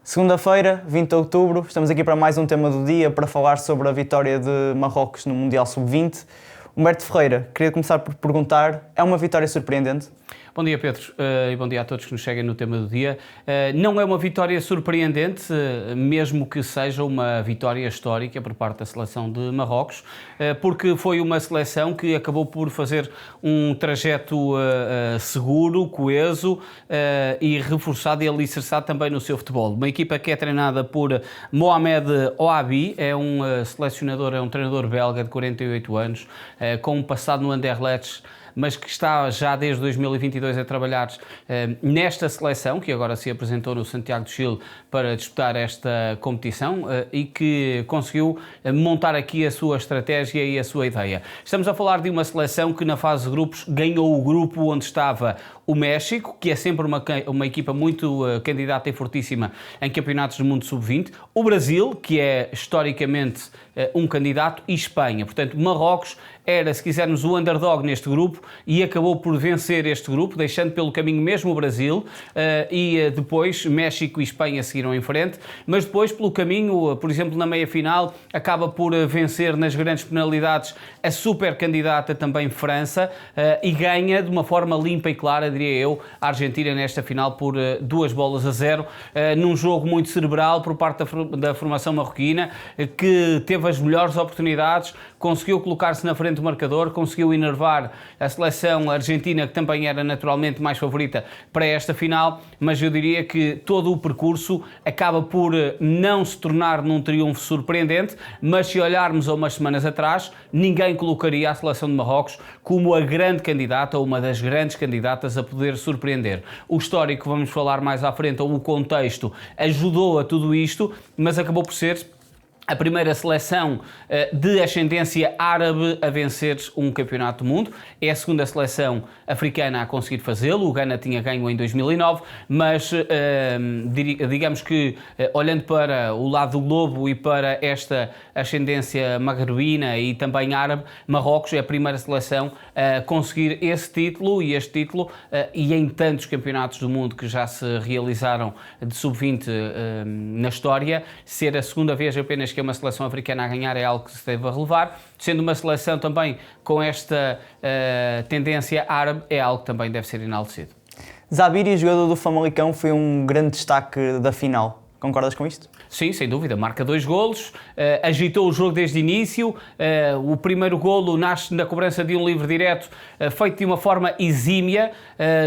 Segunda-feira, 20 de outubro, estamos aqui para mais um tema do dia para falar sobre a vitória de Marrocos no Mundial Sub-20. Humberto Ferreira, queria começar por perguntar, é uma vitória surpreendente? Bom dia, Pedro, e bom dia a todos que nos seguem no tema do dia. Não é uma vitória surpreendente, mesmo que seja uma vitória histórica por parte da seleção de Marrocos, porque foi uma seleção que acabou por fazer um trajeto seguro, coeso e reforçado e alicerçado também no seu futebol. Uma equipa que é treinada por Mohamed Ouabi, é um selecionador, é um treinador belga de 48 anos, com um passado no Anderlecht, mas que está já desde 2022 a trabalhar nesta seleção, que agora se apresentou no Santiago do Chile para disputar esta competição e que conseguiu montar aqui a sua estratégia e a sua ideia. Estamos a falar de uma seleção que na fase de grupos ganhou o grupo onde estava o México, que é sempre uma equipa muito candidata e fortíssima em campeonatos do mundo sub-20, o Brasil, que é historicamente um candidato, e Espanha. Portanto, Marrocos era, se quisermos, o underdog neste grupo e acabou por vencer este grupo, deixando pelo caminho mesmo o Brasil e depois México e Espanha seguiram em frente, mas depois pelo caminho, por exemplo, na meia-final, acaba por vencer nas grandes penalidades a super candidata também França e ganha de uma forma limpa e clara, diria eu, a Argentina nesta final por 2-0, num jogo muito cerebral por parte da formação marroquina, que teve as melhores oportunidades, conseguiu colocar-se na frente do marcador, conseguiu enervar a seleção argentina, que também era naturalmente mais favorita para esta final, mas eu diria que todo o percurso acaba por não se tornar num triunfo surpreendente, mas se olharmos a umas semanas atrás, ninguém colocaria a seleção de Marrocos como a grande candidata ou uma das grandes candidatas a poder surpreender. O histórico, vamos falar mais à frente, ou o contexto, ajudou a tudo isto, mas acabou por ser a primeira seleção de ascendência árabe a vencer um campeonato do mundo. É a segunda seleção africana a conseguir fazê-lo. O Ghana tinha ganho em 2009, mas digamos que, olhando para o lado do globo e para esta ascendência magrebina e também árabe, Marrocos é a primeira seleção a conseguir esse título, e este título, e em tantos campeonatos do mundo que já se realizaram de sub-20 na história, ser a segunda vez apenas que é uma seleção africana a ganhar é algo que se deve relevar, sendo uma seleção também com esta tendência árabe, é algo que também deve ser enaltecido. Zabiri, jogador do Famalicão, foi um grande destaque da final. Concordas com isto? Sim, sem dúvida. Marca 2 golos, agitou o jogo desde o início. O primeiro golo nasce na cobrança de um livre direto, feito de uma forma exímia,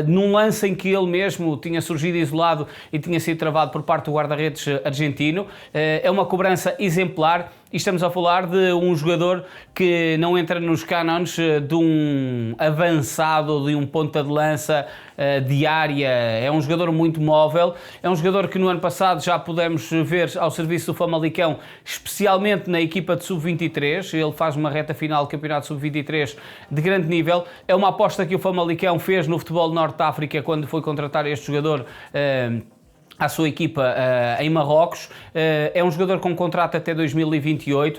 num lance em que ele mesmo tinha surgido isolado e tinha sido travado por parte do guarda-redes argentino. É uma cobrança exemplar. E estamos a falar de um jogador que não entra nos cânones de um avançado, de um ponta de lança de área. É um jogador muito móvel, é um jogador que no ano passado já pudemos ver ao serviço do Famalicão, especialmente na equipa de Sub-23. Ele faz uma reta final do Campeonato Sub-23 de grande nível. É uma aposta que o Famalicão fez no futebol Norte de África quando foi contratar este jogador à sua equipa em Marrocos. É um jogador com contrato até 2028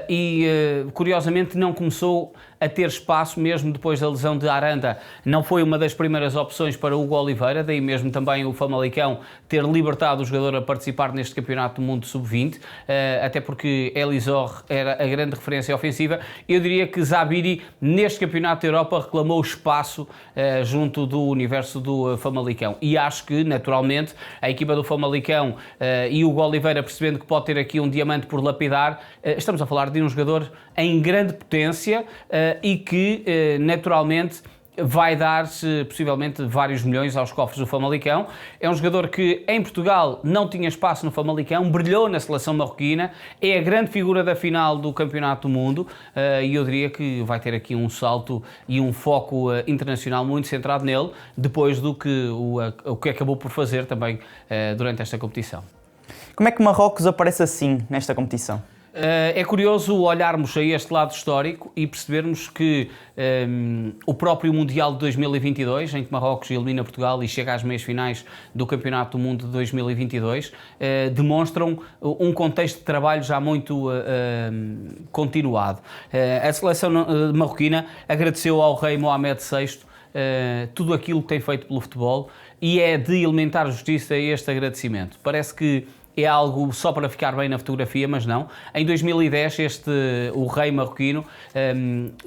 e curiosamente não começou a ter espaço mesmo depois da lesão de Aranda. Não foi uma das primeiras opções para Hugo Oliveira, daí mesmo também o Famalicão ter libertado o jogador a participar neste Campeonato do Mundo Sub-20, até porque Elisor era a grande referência ofensiva. Eu diria que Zabiri neste Campeonato da Europa reclamou espaço junto do universo do Famalicão, e acho que naturalmente a equipa do Famalicão e o Hugo Oliveira, percebendo que pode ter aqui um diamante por lapidar, estamos a falar de um jogador em grande potência e que naturalmente vai dar possivelmente vários milhões aos cofres do Famalicão. É um jogador que em Portugal não tinha espaço no Famalicão, brilhou na seleção marroquina, é a grande figura da final do Campeonato do Mundo e eu diria que vai ter aqui um salto e um foco internacional muito centrado nele, depois do que o que acabou por fazer também durante esta competição. Como é que Marrocos aparece assim nesta competição? É curioso olharmos a este lado histórico e percebermos que o próprio Mundial de 2022, em que Marrocos elimina Portugal e chega às meias finais do Campeonato do Mundo de 2022, demonstram um contexto de trabalho já muito continuado. A seleção marroquina agradeceu ao rei Mohamed VI tudo aquilo que tem feito pelo futebol e é de elementar justiça este agradecimento. Parece que é algo só para ficar bem na fotografia, mas não. Em 2010, o rei marroquino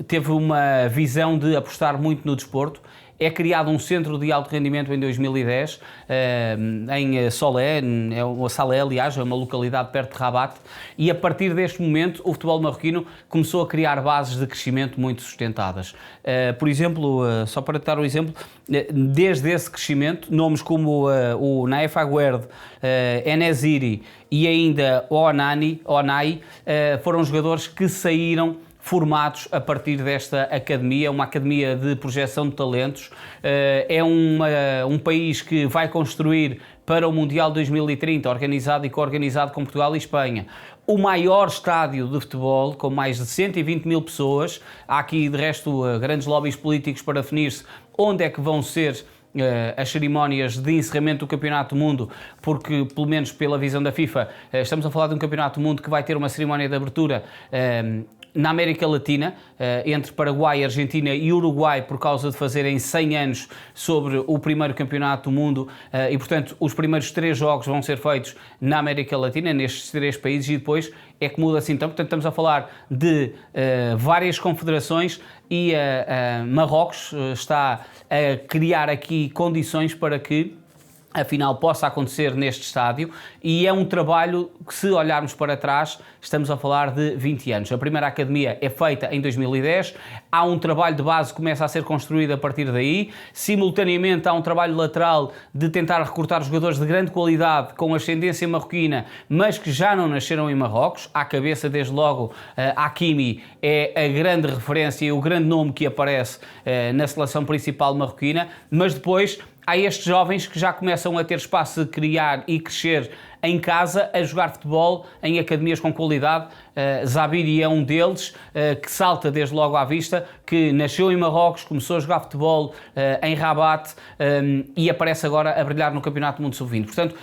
teve uma visão de apostar muito no desporto. É criado um centro de alto rendimento em 2010, em Solé, Salé, aliás, é uma localidade perto de Rabat, e a partir deste momento o futebol marroquino começou a criar bases de crescimento muito sustentadas. Por exemplo, só para dar um exemplo, desde esse crescimento, nomes como o Naef Aguerd, Enesiri e ainda o Onai foram jogadores que saíram formados a partir desta academia, uma academia de projeção de talentos. É um país que vai construir para o Mundial 2030, organizado e coorganizado com Portugal e Espanha, o maior estádio de futebol, com mais de 120 mil pessoas. Há aqui, de resto, grandes lobbies políticos para definir-se onde é que vão ser as cerimónias de encerramento do Campeonato do Mundo, porque, pelo menos pela visão da FIFA, estamos a falar de um Campeonato do Mundo que vai ter uma cerimónia de abertura na América Latina, entre Paraguai, Argentina e Uruguai, por causa de fazerem 100 anos sobre o primeiro campeonato do mundo, e portanto os primeiros 3 jogos vão ser feitos na América Latina, nestes 3 países, e depois é que muda assim. Então, portanto, estamos a falar de várias confederações e Marrocos está a criar aqui condições para que a final possa acontecer neste estádio, e é um trabalho que, se olharmos para trás, estamos a falar de 20 anos. A primeira academia é feita em 2010, há um trabalho de base que começa a ser construído a partir daí, simultaneamente há um trabalho lateral de tentar recrutar jogadores de grande qualidade com ascendência marroquina, mas que já não nasceram em Marrocos. À cabeça, desde logo, Hakimi é a grande referência e o grande nome que aparece na seleção principal marroquina, mas depois há estes jovens que já começam a ter espaço de criar e crescer em casa, a jogar futebol em academias com qualidade. Zabiri é um deles, que salta desde logo à vista, que nasceu em Marrocos, começou a jogar futebol em Rabat e aparece agora a brilhar no Campeonato do Mundo Sub-20. Portanto,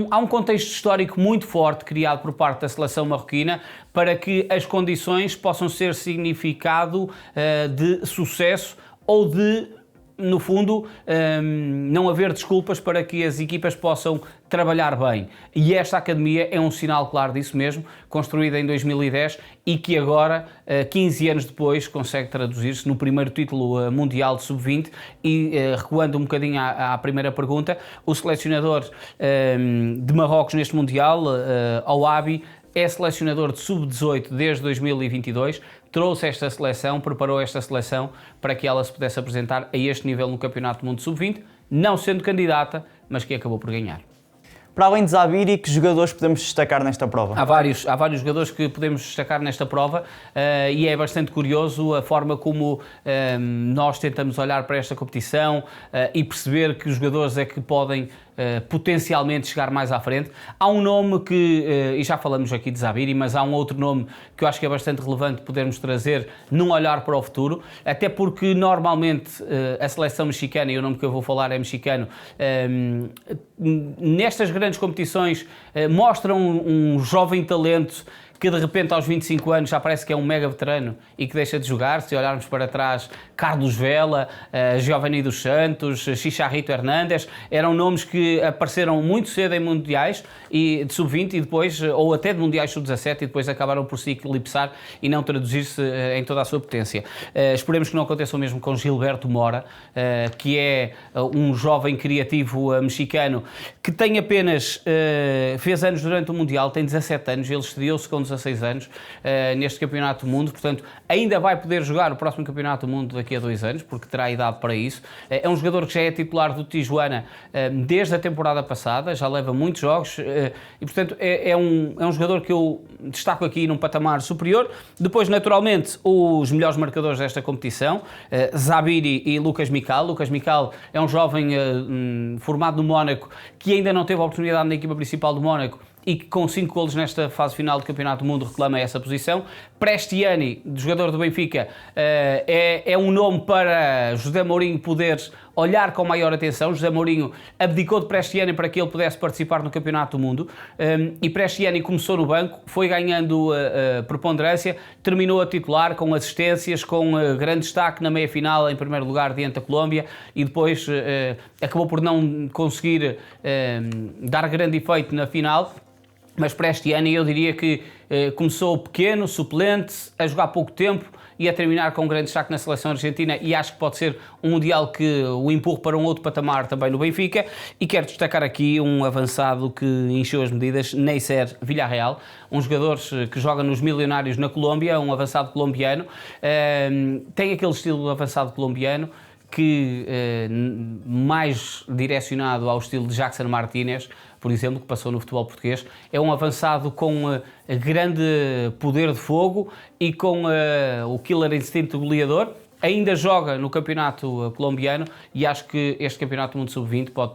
há um contexto histórico muito forte criado por parte da seleção marroquina para que as condições possam ser significado de sucesso ou de, no fundo, não haver desculpas para que as equipas possam trabalhar bem. E esta academia é um sinal claro disso mesmo, construída em 2010 e que agora, 15 anos depois, consegue traduzir-se no primeiro título mundial de sub-20. E, recuando um bocadinho à primeira pergunta, o selecionador de Marrocos neste mundial, Ouabi, é selecionador de sub-18 desde 2022, trouxe esta seleção, preparou esta seleção para que ela se pudesse apresentar a este nível no Campeonato do Mundo Sub-20, não sendo candidata, mas que acabou por ganhar. Para além de Zabiri, que jogadores podemos destacar nesta prova? Há vários jogadores que podemos destacar nesta prova e é bastante curioso a forma como nós tentamos olhar para esta competição e perceber que os jogadores é que podem potencialmente chegar mais à frente. Há um nome que, e já falamos aqui de Zabiri, mas há um outro nome que eu acho que é bastante relevante podermos trazer num olhar para o futuro, até porque normalmente a seleção mexicana, e o nome que eu vou falar é mexicano, nestas grandes competições mostram um jovem talento que de repente aos 25 anos já parece que é um mega veterano e que deixa de jogar. Se olharmos para trás, Carlos Vela, Giovanni dos Santos, Chicharrito Hernández, eram nomes que apareceram muito cedo em mundiais e de sub-20 e depois, ou até de mundiais sub-17, e depois acabaram por se eclipsar e não traduzir-se em toda a sua potência. Esperemos que não aconteça o mesmo com Gilberto Mora, que é um jovem criativo mexicano que tem apenas, fez anos durante o Mundial, tem 17 anos, ele estreou-se com 16 anos neste Campeonato do Mundo, portanto ainda vai poder jogar o próximo Campeonato do Mundo daqui a 2 anos, porque terá idade para isso. É um jogador que já é titular do Tijuana desde a temporada passada, já leva muitos jogos e portanto é um jogador que eu destaco aqui num patamar superior. Depois, naturalmente, os melhores marcadores desta competição, Zabiri e Lucas Mical. Lucas Mical é um jovem formado no Mónaco que ainda não teve a oportunidade na equipa principal do Mónaco e que com 5 golos nesta fase final do Campeonato do Mundo reclama essa posição. Prestiani, jogador do Benfica, é um nome para José Mourinho poder olhar com maior atenção. José Mourinho abdicou de Prestiani para que ele pudesse participar no Campeonato do Mundo, e Prestiani começou no banco, foi ganhando preponderância, terminou a titular com assistências, com grande destaque na meia-final, em primeiro lugar diante da Colômbia, e depois acabou por não conseguir dar grande efeito na final. Mas Prestiani, eu diria que começou pequeno, suplente, a jogar pouco tempo e a terminar com um grande destaque na seleção argentina, e acho que pode ser um Mundial que o empurre para um outro patamar também no Benfica. E quero destacar aqui um avançado que encheu as medidas, Neisser Villarreal, um jogador que joga nos Milionários na Colômbia, um avançado colombiano, tem aquele estilo de avançado colombiano que mais direcionado ao estilo de Jackson Martínez, por exemplo, que passou no futebol português. É um avançado com grande poder de fogo e com o killer instinto goleador. Ainda joga no campeonato colombiano, e acho que este campeonato do mundo sub-20 pode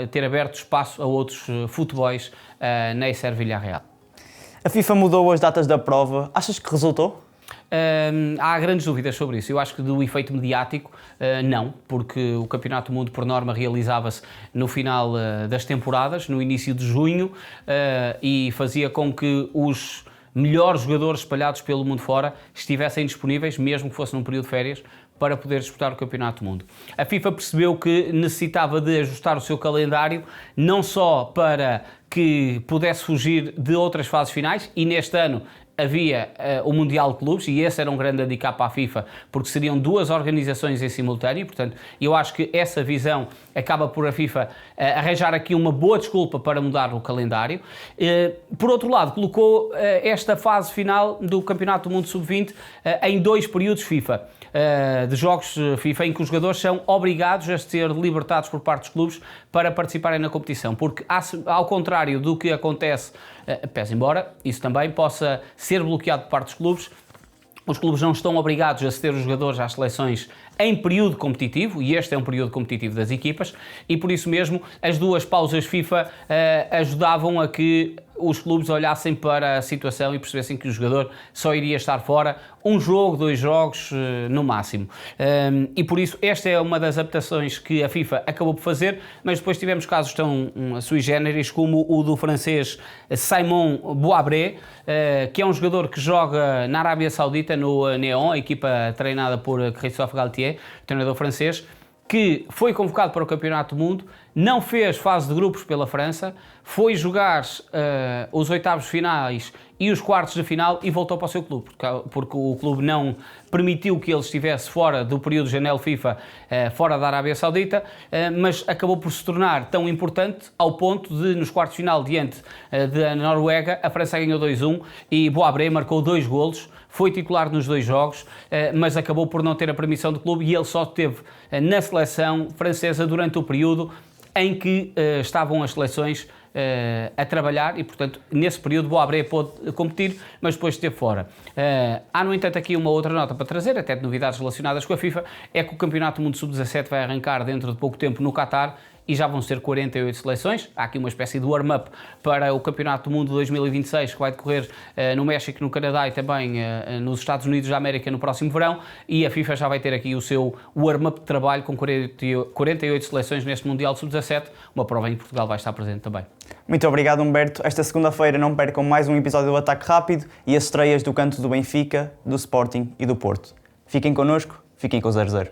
ter aberto espaço a outros futebols na Neisser Villarreal. A FIFA mudou as datas da prova. Achas que resultou? Há grandes dúvidas sobre isso. Eu acho que do efeito mediático, não, porque o Campeonato do Mundo, por norma, realizava-se no final das temporadas, no início de junho, e fazia com que os melhores jogadores espalhados pelo mundo fora estivessem disponíveis, mesmo que fosse num período de férias, para poder disputar o Campeonato do Mundo. A FIFA percebeu que necessitava de ajustar o seu calendário, não só para que pudesse fugir de outras fases finais, e neste ano havia o Mundial de Clubes, e esse era um grande handicap para a FIFA, porque seriam duas organizações em simultâneo. Portanto, eu acho que essa visão acaba por a FIFA arranjar aqui uma boa desculpa para mudar o calendário. Por outro lado, colocou esta fase final do Campeonato do Mundo Sub-20 em 2 períodos FIFA, de jogos FIFA, em que os jogadores são obrigados a ser libertados por parte dos clubes para participarem na competição, porque ao contrário do que acontece, pese embora isso também possa ser bloqueado por parte dos clubes, os clubes não estão obrigados a ceder os jogadores às seleções em período competitivo, e este é um período competitivo das equipas, e por isso mesmo as 2 pausas FIFA ajudavam a que os clubes olhassem para a situação e percebessem que o jogador só iria estar fora um jogo, 2 jogos no máximo. E por isso esta é uma das adaptações que a FIFA acabou por fazer, mas depois tivemos casos tão sui generis como o do francês Simon Boabré, que é um jogador que joga na Arábia Saudita no Neon, a equipa treinada por Christophe Galtier, treinador francês, que foi convocado para o Campeonato do Mundo, não fez fase de grupos pela França, foi jogar os oitavos finais e os quartos de final e voltou para o seu clube, porque o clube não permitiu que ele estivesse fora do período de janela FIFA, fora da Arábia Saudita, mas acabou por se tornar tão importante ao ponto de, nos quartos de final, diante da Noruega, a França ganhou 2-1 e Boabré marcou 2 golos, foi titular nos 2 jogos, mas acabou por não ter a permissão do clube, e ele só esteve na seleção francesa durante o período em que estavam as seleções a trabalhar, e portanto nesse período Boabré pôde competir, mas depois esteve fora. Há no entanto aqui uma outra nota para trazer, até de novidades relacionadas com a FIFA, é que o Campeonato do Mundo Sub-17 vai arrancar dentro de pouco tempo no Qatar, e já vão ser 48 seleções. Há aqui uma espécie de warm-up para o Campeonato do Mundo 2026, que vai decorrer no México, no Canadá e também nos Estados Unidos da América no próximo verão, e a FIFA já vai ter aqui o seu warm-up de trabalho com 48 seleções neste Mundial Sub-17, uma prova em que Portugal vai estar presente também. Muito obrigado, Humberto. Esta segunda-feira não percam mais um episódio do Ataque Rápido e as estreias do canto do Benfica, do Sporting e do Porto. Fiquem connosco, fiquem com o 0-0.